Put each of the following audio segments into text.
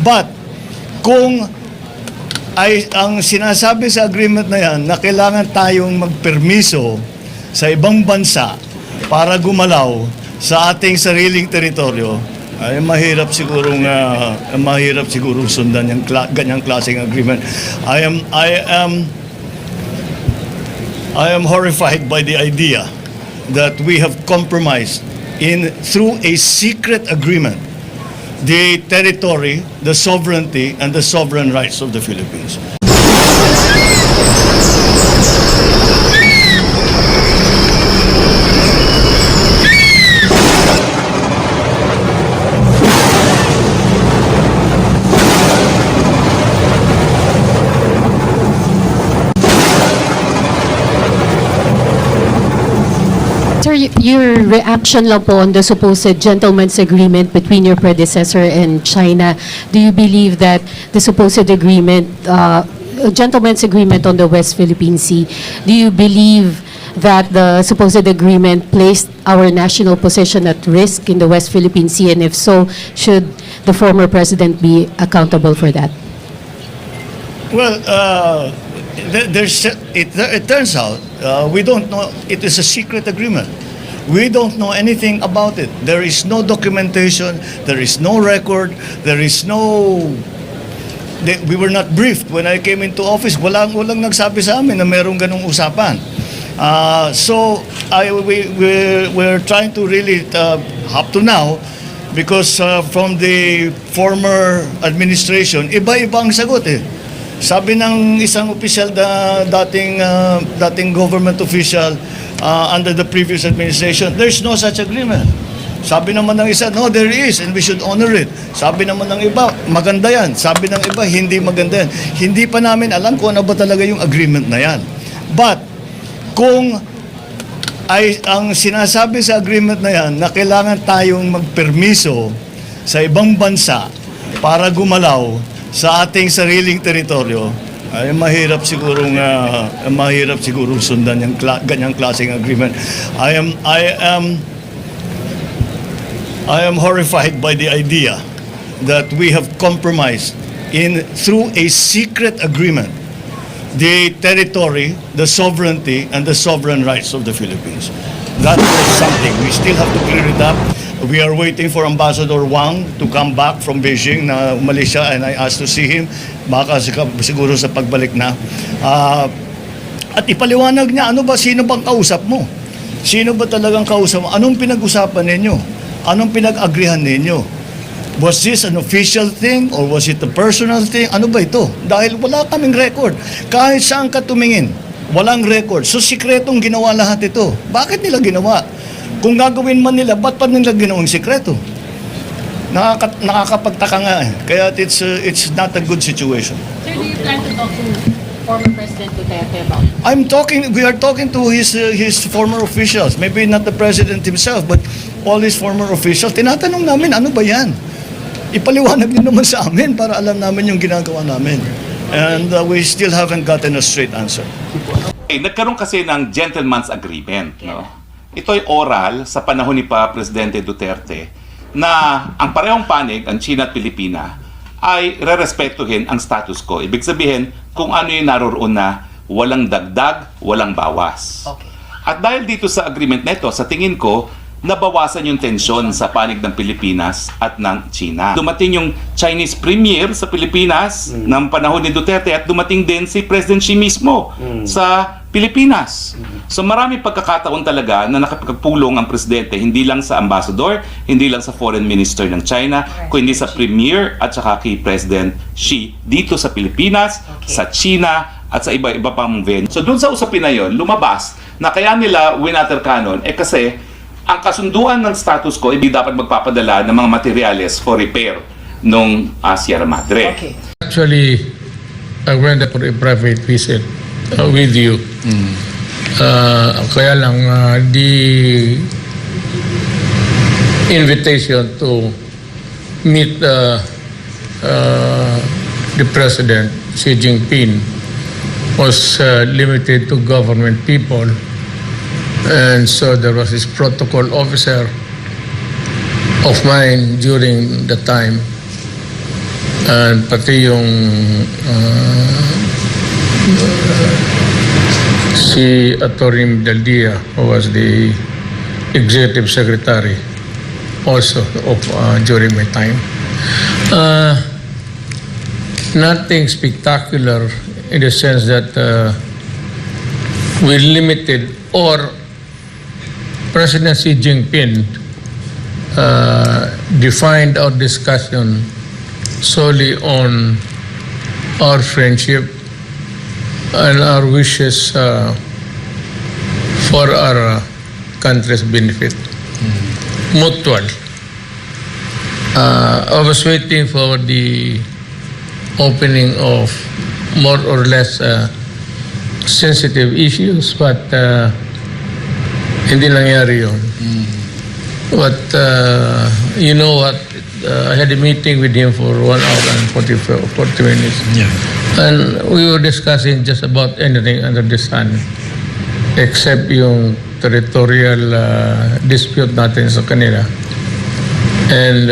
But kung ay ang sinasabi sa agreement na yan na kailangan tayong magpermiso sa ibang bansa para gumalaw sa ating sariling teritoryo, ay mahirap sigurong sundan yung ganyang klaseng agreement. I am horrified by the idea that we have compromised through a secret agreement the territory, the sovereignty, and the sovereign rights of the Philippines. Sir, your reaction lang po on the supposed gentleman's agreement between your predecessor and China. Do you believe that the supposed agreement, gentleman's agreement on the West Philippine Sea, do you believe that the supposed agreement placed our national position at risk in the West Philippine Sea? And if so, should the former president be accountable for that? Well, it turns out we don't know. It is a secret agreement. We don't know anything about it. There is no documentation. There is no record. There is no. We were not briefed when I came into office. Walang nagsabi sa amin na merong ganung usapan. So we're trying to really up to now, because from the former administration, iba-iba ang sagot eh. Sabi ng isang opisyal na dating government official under the previous administration, there's no such agreement. Sabi naman ng isa, no, there is, and we should honor it. Sabi naman ng iba, maganda yan. Sabi ng iba, hindi maganda yan. Hindi pa namin alam kung ano ba talaga yung agreement na yan. But kung ay ang sinasabi sa agreement na yan na kailangan tayong magpermiso sa ibang bansa para gumalaw sa ating sariling teritoryo, ay mahirap sigurong sundan yung ganyang klaseng agreement. I am horrified by the idea that we have compromised through a secret agreement the territory, the sovereignty, and the sovereign rights of the Philippines. That is something we still have to clear it up. We are waiting for Ambassador Wang to come back from Beijing na umalis siya, and I asked to see him. Baka siguro sa pagbalik na. At ipaliwanag niya, sino bang kausap mo? Sino ba talagang kausap mo? Anong pinag-usapan ninyo? Anong pinag-agrihan ninyo? Was this an official thing or was it a personal thing? Ano ba ito? Dahil wala kaming record. Kahit saan ka tumingin, walang record. So sikretong ginawa lahat ito. Bakit nila ginawa? Kung gagawin man nila, ba't pa nila ginawang sikreto? Nakakapagtaka nga eh. Kaya it's not a good situation. Sir, do you plan to talk to former President Duterte about it? We are talking to his former officials. Maybe not the president himself, but all his former officials. Tinatanong namin, ano ba yan? Ipaliwanag niyo naman sa amin para alam namin yung ginagawa namin. And we still haven't gotten a straight answer. Nagkaroon kasi ng gentleman's agreement, no? Ito ay oral sa panahon ni Presidente Duterte na ang parehong panig, ang China at Pilipinas, ay rerespetuhin ang status quo. Ibig sabihin, kung ano yung naroroon na walang dagdag, walang bawas. Okay. At dahil dito sa agreement na ito, sa tingin ko, nabawasan yung tensyon sa panig ng Pilipinas at ng China. Dumating yung Chinese Premier sa Pilipinas ng panahon ni Duterte at dumating din si President Xi mismo sa Pilipinas. So marami pagkakataon talaga na nakapagpulong ang presidente, hindi lang sa ambassador, hindi lang sa foreign minister ng China, kundi sa Premier at saka kay President Xi dito sa Pilipinas, sa China at sa iba-iba pang venue. So dun sa usapin na yun, lumabas na kaya nila winater canon kasi ang kasunduan ng status quo, hindi dapat magpapadala ng mga materyales for repair nung Sierra Madre. Okay. Actually, I went for a private visit with you. Kaya lang, the invitation to meet the President, Xi Jinping, was limited to government people. And so there was this protocol officer of mine during the time and pati yung si Atty. Daldia, who was the executive secretary also of during my time. Nothing spectacular in the sense that we limited, or President Xi Jinping defined our discussion solely on our friendship and our wishes for our country's benefit. Mutual. I was waiting for the opening of more or less sensitive issues, but hindi nangyari yun. But you know what? I had a meeting with him for 1 hour and 40 minutes. Yeah. And we were discussing just about anything under the sun, except yung territorial dispute natin sa kanila. And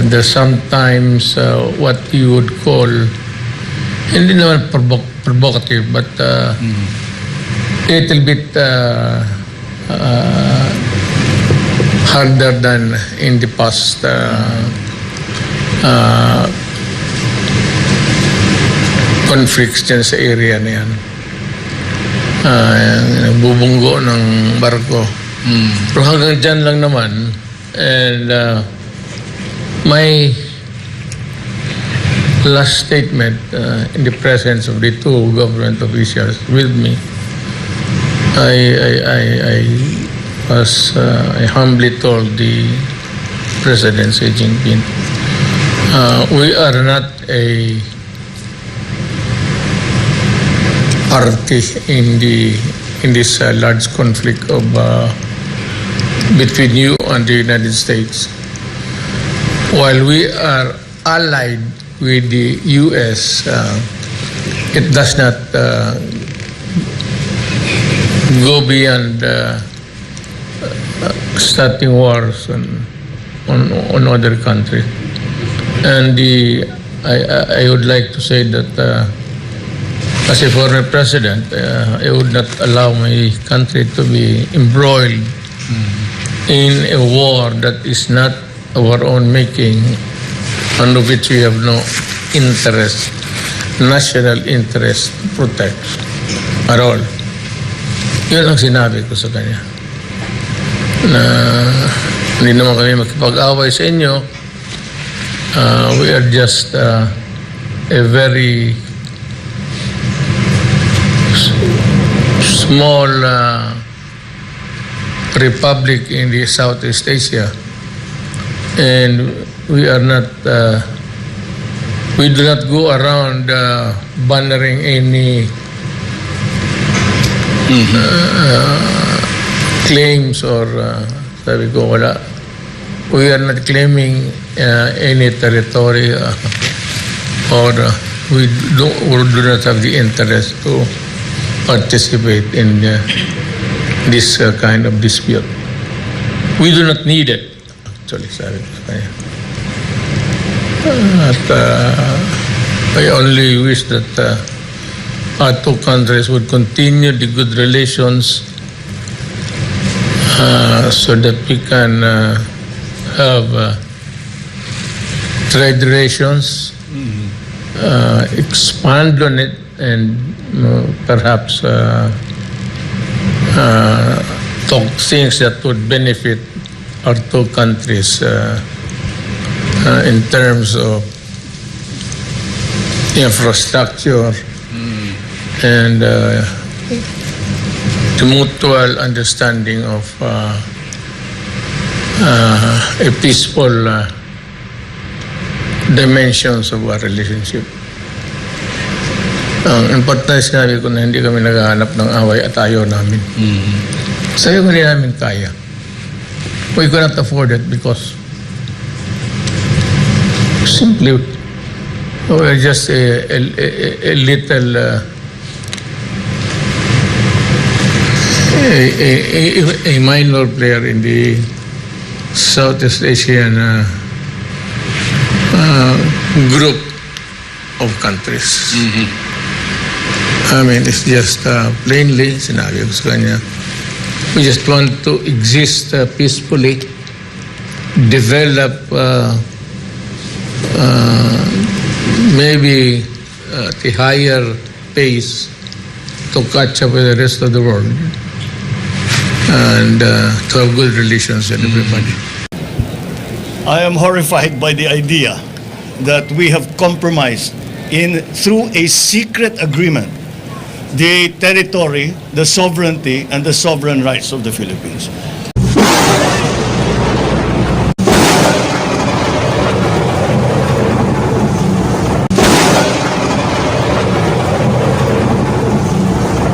there's sometimes what you would call, hindi naman provocative, but a little bit harder than in the past conflicts dyan sa area na yan. Bubunggo ng barko. Pero hanggang dyan lang naman. And my last statement in the presence of the two government officials with me, I humbly told the President Xi Jinping, we are not a party in this large conflict of between you and the United States. While we are allied with the U.S., it does not go beyond starting wars on other countries. And I would like to say that as a former president, I would not allow my country to be embroiled in a war that is not our own making, and of which we have no interest, national interest to protect at all. Yun ang sinabi ko sa kanya. Na hindi naman kami makipag-away sa inyo. We are just a very small republic in the Southeast Asia, and we are not we do not go around bannering any claims, or sabi ko wala, we are not claiming any territory or we do not have the interest to participate in this kind of dispute. We do not need it, actually, sabi ko sa kanya. At I only wish that our two countries would continue the good relations so that we can have trade relations, expand on it, and perhaps talk things that would benefit our two countries in terms of infrastructure and the mutual understanding of a peaceful dimensions of our relationship. Ang importante sinabi ko na hindi kami naghahanap ng away at ayaw namin. Sabi ko hindi namin kaya. We cannot afford it because simply we're just a little a minor player in the Southeast Asian group of countries. I mean, it's just plainly, sinabi ko sa kanya, we just want to exist peacefully, develop maybe at a higher pace to catch up with the rest of the world and to have good relations with everybody. I am horrified by the idea that we have compromised through a secret agreement the territory, the sovereignty, and the sovereign rights of the Philippines.